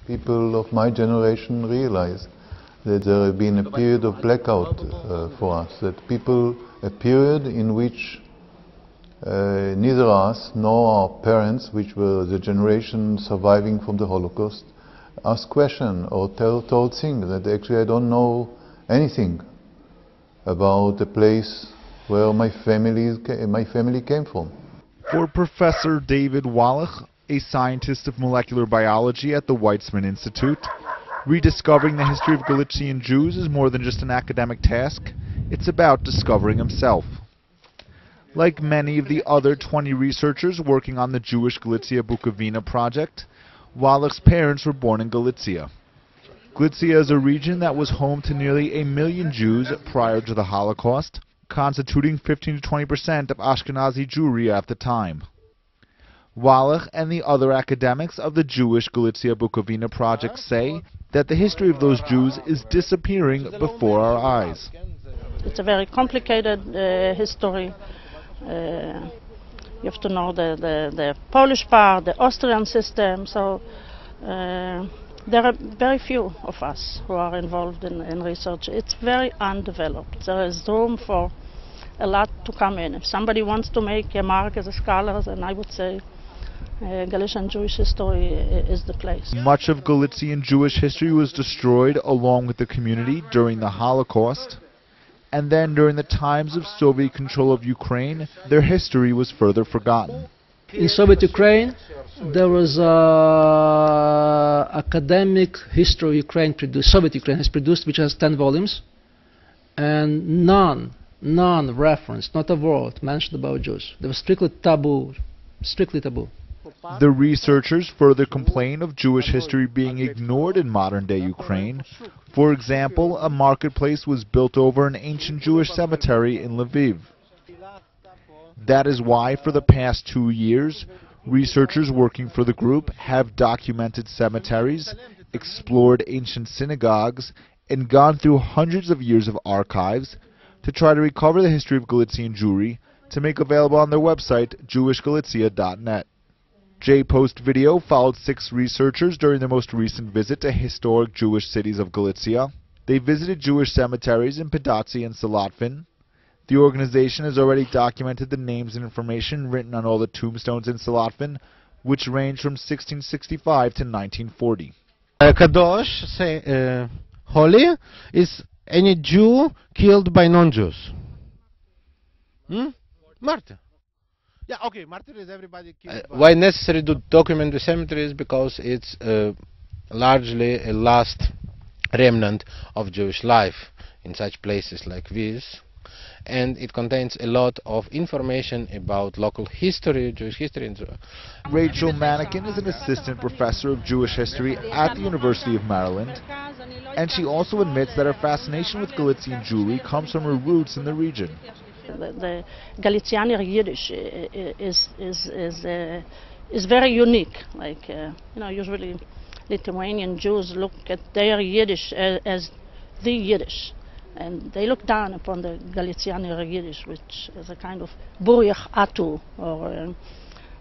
people of my generation realize that there has been a period of blackout for us, a period in which neither us nor our parents, which were the generation surviving from the Holocaust, asked questions or told things that actually I don't know anything about the place where my family came from. For Professor David Wallach, a scientist of molecular biology at the Weizmann Institute, rediscovering the history of Galician Jews is more than just an academic task. It's about discovering himself. Like many of the other 20 researchers working on the Jewish Galicia Bukovina project, Wallach's parents were born in Galicia. Galicia is a region that was home to nearly 1 million Jews prior to the Holocaust, constituting 15 to 20% of Ashkenazi Jewry at the time. Wallach and the other academics of the Jewish Galicia Bukovina project say that the history of those Jews is disappearing before our eyes. It's a very complicated history. You have to know the Polish part, the Austrian system, so there are very few of us who are involved in research. It's very undeveloped. There is room for a lot to come in. If somebody wants to make a mark as a scholar, then I would say Galician Jewish history is the place. Much of Galician Jewish history was destroyed along with the community during the Holocaust, and then during the times of Soviet control of Ukraine, their history was further forgotten. In Soviet Ukraine, there was academic history of Ukraine produced. Soviet Ukraine has produced, which has 10 volumes, and none reference, not a word mentioned about Jews. They were strictly taboo. The researchers further complain of Jewish history being ignored in modern-day Ukraine. For example, a marketplace was built over an ancient Jewish cemetery in Lviv. That is why, for the past 2 years, researchers working for the group have documented cemeteries, explored ancient synagogues, and gone through hundreds of years of archives to try to recover the history of Galician Jewry to make available on their website, jewishgalicia.net. J-Post Video followed 6 researchers during their most recent visit to historic Jewish cities of Galicia. They visited Jewish cemeteries in Pidaci and Salatvin. The organization has already documented the names and information written on all the tombstones in Salatvin, which range from 1665 to 1940. Kadosh, say, holy, is any Jew killed by non-Jews. Martyr. Yeah, okay, martyr is everybody killed. Why necessary to document the cemeteries? Because it's largely a last remnant of Jewish life in such places like this, and it contains a lot of information about local history, Jewish history. And so on. Rachel Manikin is an assistant professor of Jewish history at the University of Maryland, and she also admits that her fascination with Galician Jewry comes from her roots in the region. The Galicianer Yiddish is very unique. Like usually Lithuanian Jews look at their Yiddish as the Yiddish, and they look down upon the Galicianer Yiddish, which is a kind of Buriach Atu, or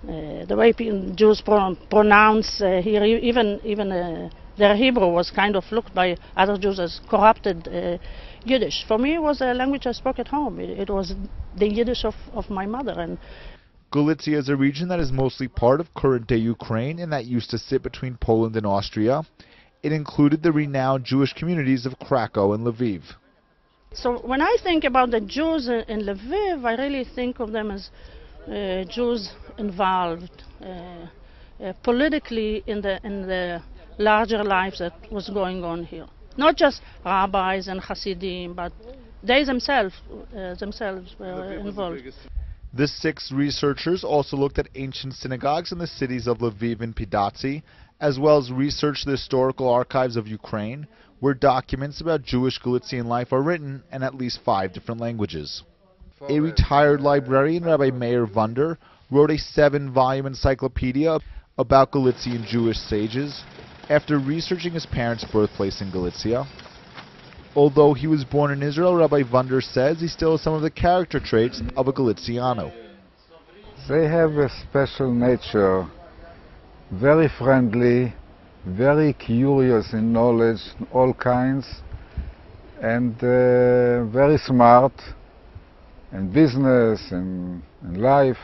the way Jews pronounce here. Even their Hebrew was kind of looked by other Jews as corrupted Yiddish. For me, it was a language I spoke at home. It was the Yiddish of my mother. And Galicia is a region that is mostly part of current-day Ukraine and that used to sit between Poland and Austria. It included the renowned Jewish communities of Krakow and Lviv. So when I think about the Jews in Lviv, I really think of them as Jews involved politically in the larger lives that was going on here. Not just rabbis and Hasidim, but they themselves were involved. The 6 researchers also looked at ancient synagogues in the cities of Lviv and Pidaci, as well as researched the historical archives of Ukraine, where documents about Jewish Galician life are written in at least 5 different languages. A retired librarian, Rabbi Meir Vunder, wrote a 7-volume encyclopedia about Galician Jewish sages after researching his parents' birthplace in Galicia. Although he was born in Israel, Rabbi Vunder says he still has some of the character traits of a Galiciano. They have a special nature, very friendly, very curious in knowledge, all kinds, and very smart in business and in life.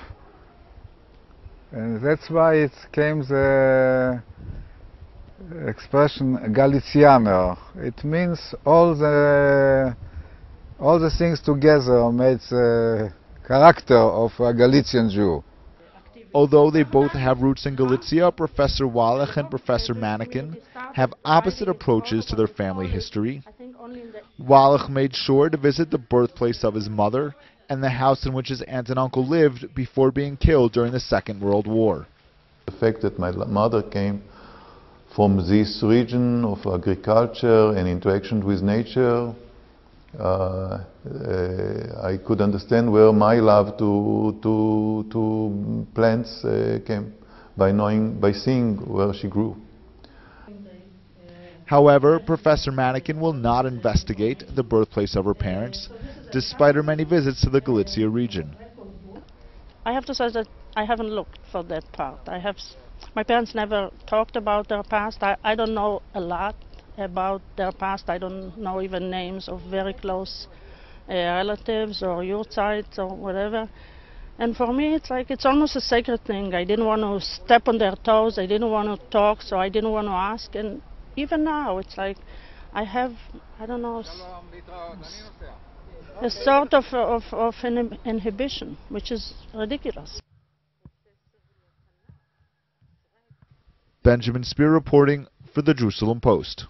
And that's why it came the expression Galicianer. It means all the things together made the character of a Galician Jew. Although they both have roots in Galicia, Professor Wallach and Professor Manikin have opposite approaches to their family history. Wallach made sure to visit the birthplace of his mother and the house in which his aunt and uncle lived before being killed during the Second World War. The fact that my mother came from this region of agriculture and interaction with nature, I could understand where my love to plants came by seeing where she grew. However, Professor Manikin will not investigate the birthplace of her parents, despite her many visits to the Galicia region. I have to say that I haven't looked for that part. My parents never talked about their past. I don't know a lot about their past. I don't know even names of very close relatives or yurtsites or whatever. And for me, it's almost a sacred thing. I didn't want to step on their toes. I didn't want to talk, so I didn't want to ask. And even now, it's like I have, I don't know, a sort of an inhibition, which is ridiculous. Benjamin Spear reporting for the Jerusalem Post.